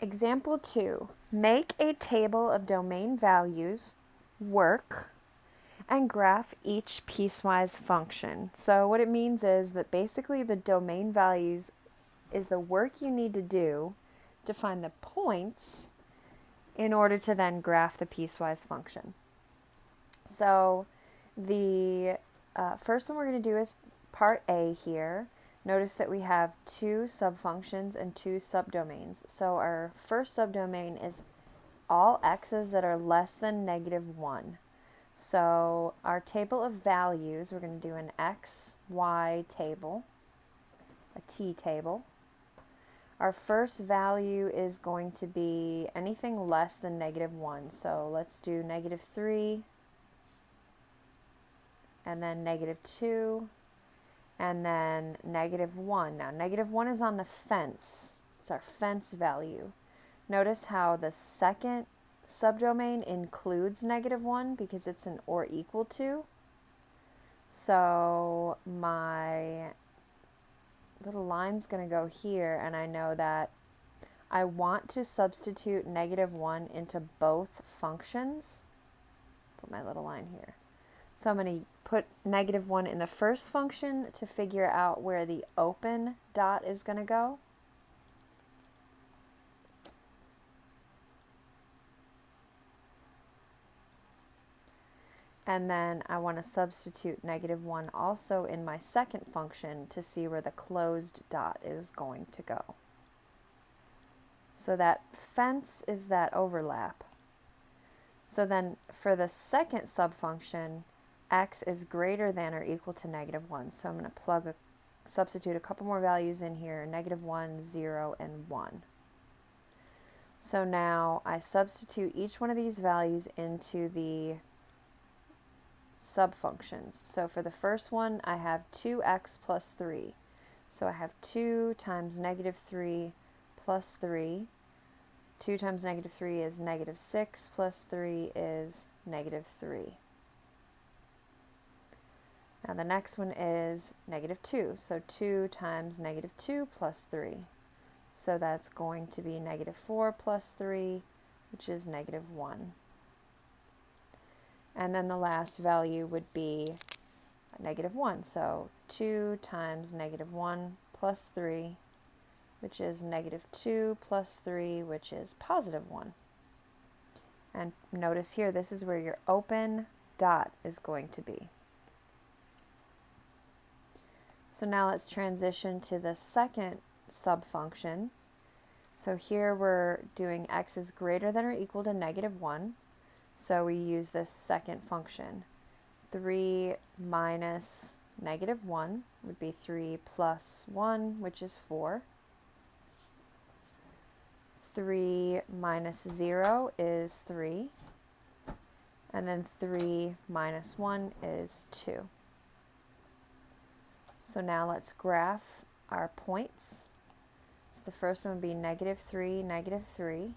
Example 2. Make a table of domain values, work, and graph each piecewise function. So what it means is that basically the domain values is the work you need to do to find the points in order to then graph the piecewise function. So the first one we're going to do is part A here. Notice that we have two subfunctions and two subdomains. So our first subdomain is all x's that are less than -1. So our table of values, we're going to do an x, y table, a t table. Our first value is going to be anything less than -1. So let's do -3, and then -2, and then -1. Now -1 is on the fence. It's our fence value. Notice how the second subdomain includes -1 because it's an or equal to. So my little line's going to go here, and I know that I want to substitute -1 into both functions. Put my little line here. So I'm going to put -1 in the first function to figure out where the open dot is going to go. And then I want to substitute -1 also in my second function to see where the closed dot is going to go. So that fence is that overlap. So then for the second subfunction, x is greater than or equal to -1. So I'm going to substitute a couple more values in here, -1, 0, and 1. So now I substitute each one of these values into the subfunctions. So for the first one, I have 2x plus 3. So I have 2 times -3 plus 3. 2 times -3 is -6 plus 3 is -3. Now the next one is -2. So 2 times -2 plus 3. So that's going to be -4 plus 3, which is -1. And then the last value would be -1. So 2 times -1 plus 3, which is -2 plus 3, which is +1. And notice here, this is where your open dot is going to be. So now let's transition to the second subfunction. So here we're doing x is greater than or equal to -1. So we use this second function. 3 minus -1 would be 3 plus 1, which is 4. 3 minus 0 is 3. And then 3 minus 1 is 2. So now let's graph our points. So the first one would be -3, -3.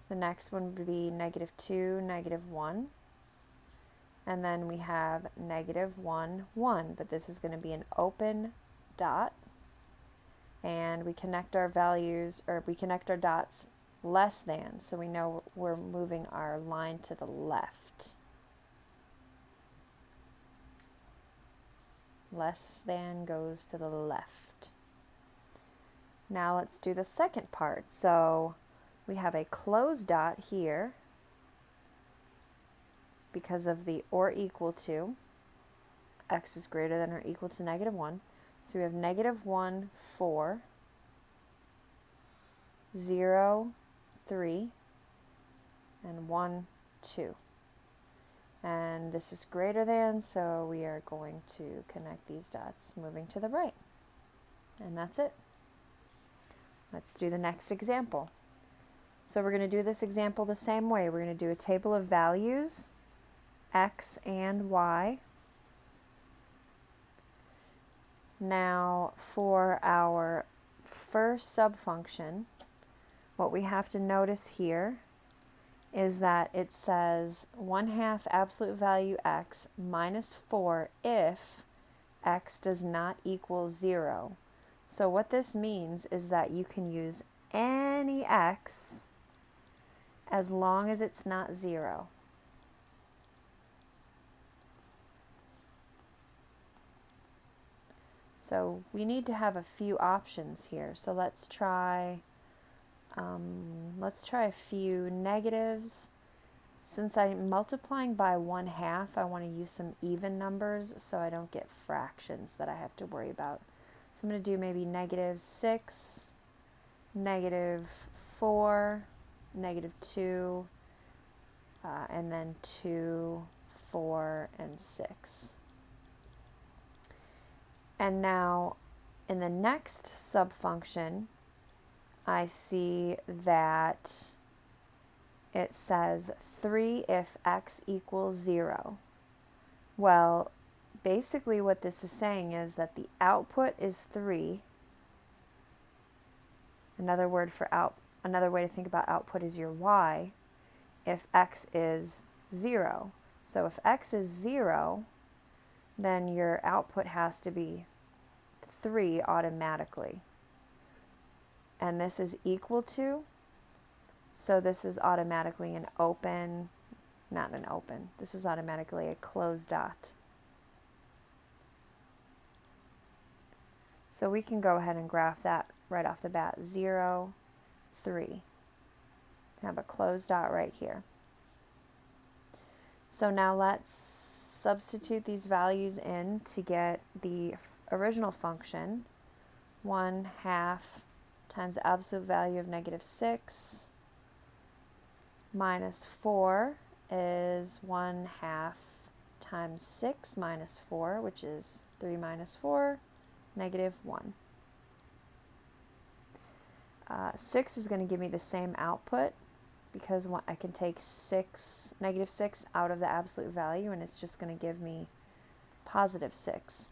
The next one would be -2, -1. And then we have -1, 1. But this is going to be an open dot. And we connect our values, or we connect our dots less than. So we know we're moving our line to the left. Less than goes to the left. Now let's do the second part. So we have a closed dot here because of the or equal to. X is greater than or equal to -1. So we have -1, 4, 0, 3, and 1, 2. And this is greater than, so we are going to connect these dots moving to the right. And that's it. Let's do the next example. So we're going to do this example the same way. We're going to do a table of values, x and y. Now for our first subfunction, what we have to notice here is that it says 1/2 absolute value x minus 4 if x does not equal 0. So what this means is that you can use any any x as long as it's not 0. So we need to have a few options here. So let's try a few negatives. Since I'm multiplying by 1/2, I want to use some even numbers so I don't get fractions that I have to worry about. So I'm going to do maybe -6, -4, -2, and then 2, 4, and 6. And now in the next subfunction, I see that it says 3 if x equals 0. Well, basically what this is saying is that the output is 3. Another way to think about output is your y if x is 0. So if x is 0, then your output has to be 3 automatically. And this is equal to, so this is automatically an open, not an open, this is automatically a closed dot. So we can go ahead and graph that right off the bat, 0, 3. I have a closed dot right here. So now let's substitute these values in to get the original function. 1/2 times the absolute value of -6 minus 4 is 1/2 times 6 minus 4, which is 3 minus 4, -1. 6 is going to give me the same output because I can take -6 out of the absolute value, and it's just going to give me +6.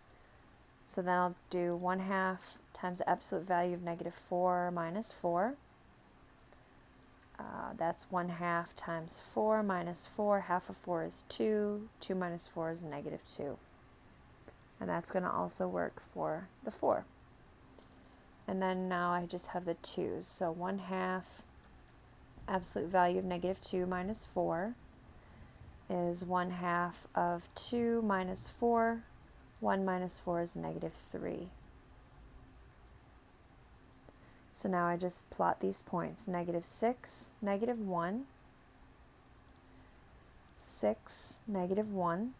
So then I'll do 1/2 times the absolute value of -4 minus 4. That's 1/2 times 4 minus 4. Half of 4 is 2. 2 minus 4 is -2. And that's going to also work for the 4. And then now I just have the 2's. So 1/2 absolute value of -2 minus 4 is 1/2 of 2 minus 4. 1 minus 4 is -3. So now I just plot these points. -6, -1, 6, -1,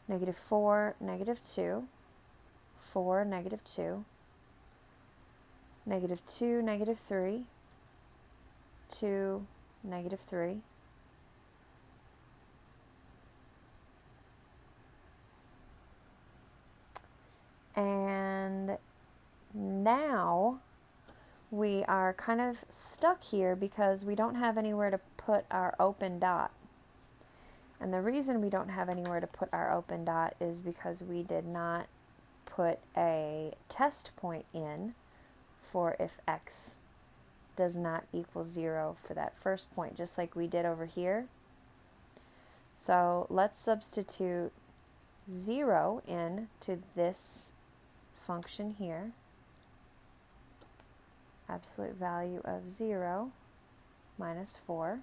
-4, -2, 4, -2, -2, -3, 2, -3, and now we are kind of stuck here because we don't have anywhere to put our open dot. And the reason we don't have anywhere to put our open dot is because we did not put a test point in for if x does not equal 0 for that first point, just like we did over here. So let's substitute 0 in to this function here. Absolute value of 0 minus 4.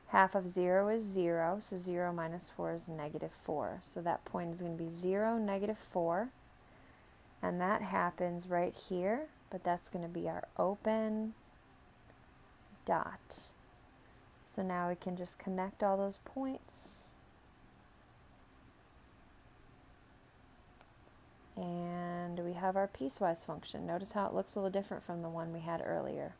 Half of 0 is 0, so 0 minus 4 is -4. So that point is going to be 0, -4. And that happens right here, but that's going to be our open dot. So now we can just connect all those points. And we have our piecewise function. Notice how it looks a little different from the one we had earlier.